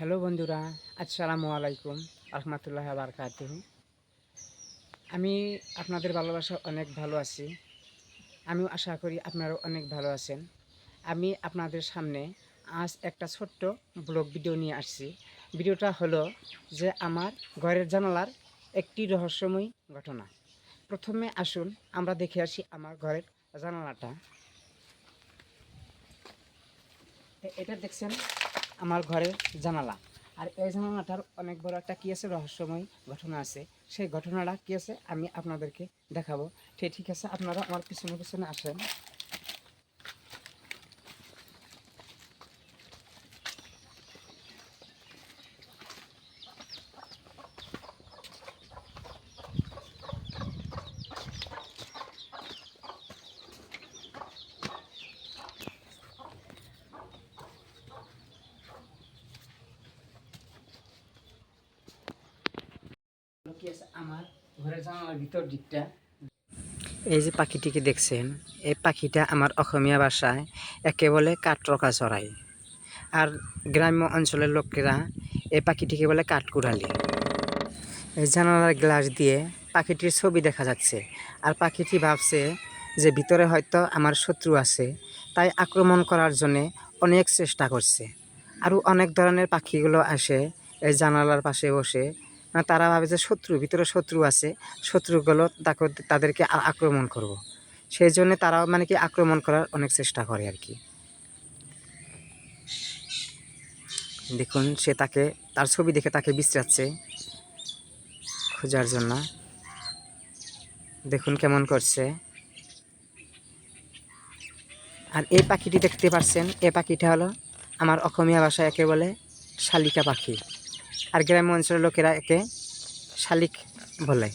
Hello বন্ধুরা, আসসালামু আলাইকুম রহমতুল্লাহ বারকাতুহু। আমি আপনাদের ভালোবাসা অনেক ভালো আছি। আমিও আশা করি আপনারাও অনেক ভালো আছেন। আমি আপনাদের সামনে আজ একটা ছোট্ট ব্লগ ভিডিও নিয়ে আসছি। ভিডিওটা হলো যে আমার ঘরের জানালার একটি রহস্যময় ঘটনা। প্রথমে আসুন আমরা দেখে আসি আমার ঘরের জানালাটা। এটা দেখছেন আমার ঘরের জানালা। আর এই জানালাটার অনেক বড় একটা কী আছে, রহস্যময় ঘটনা আছে। সেই ঘটনাটা কী আছে আমি আপনাদেরকে দেখাবো। ঠিক আছে, আপনারা আমার পিছনে পিছনে আসেন। কি আছে আমার ঘরের জানালার ভিতর দিকটা। এই যে পাখিটিকে দেখছেন, এই পাখিটা আমার অসমীয়া ভাষায় একে বলে কাঠরকা চড়াই, আর গ্রাম্য অঞ্চলের লোকেরা এই পাখিটিকে বলে কাঠকুড়ালি। এই জানালার গ্লাস দিয়ে পাখিটির ছবি দেখা যাচ্ছে, আর পাখিটি ভাবছে যে ভিতরে হয়তো আমার শত্রু আছে, তাই আক্রমণ করার জন্যে অনেক চেষ্টা করছে। আরও অনেক ধরনের পাখিগুলো আসে এই জানালার পাশে বসে, তারা ভাবে যে ভিতরে শত্রু আছে, শত্রুগুলো তাদেরকে আক্রমণ করব। সেই জন্যে তারাও মানে কি আক্রমণ করার অনেক চেষ্টা করে আর কি। দেখুন সে তার ছবি দেখে তাকে বিশ্রাচ্ছে খোঁজার জন্য। দেখুন কেমন করছে। আর এই পাখিটি দেখতে পাচ্ছেন, এই পাখিটা হলো আমার অসমীয়া ভাষায় একে বলে শালিকা পাখি, আর গ্রাম্য অঞ্চলের লোকেরা একে শালিক বলে।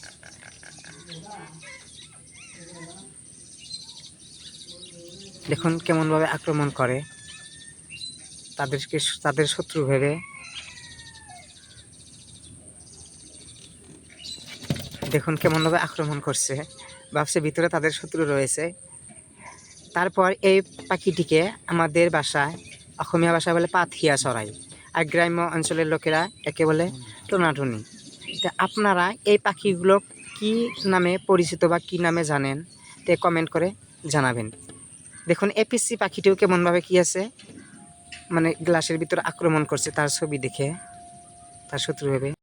দেখুন কেমনভাবে আক্রমণ করে তাদের শত্রু ভেবে। দেখুন কেমনভাবে আক্রমণ করছে, ভাবছে ভিতরে তাদের শত্রু রয়েছে। তারপর এই পাখিটিকে আমাদের ভাষায় অসমীয়া ভাষায় বলে পাথিয়া চড়াই, আর গ্রাম্য অঞ্চলের লোকেরা একে বলে টোনাটুনি। তা আপনারা এই পাখিগুলো কি নামে পরিচিত বা কি নামে জানেন, তে কমেন্ট করে জানাবেন। দেখুন এপিসি পাখিটিও কেমনভাবে কি আছে, মানে গ্লাসের ভিতরে আক্রমণ করছে তার ছবি দেখে তার শত্রু ভেবে।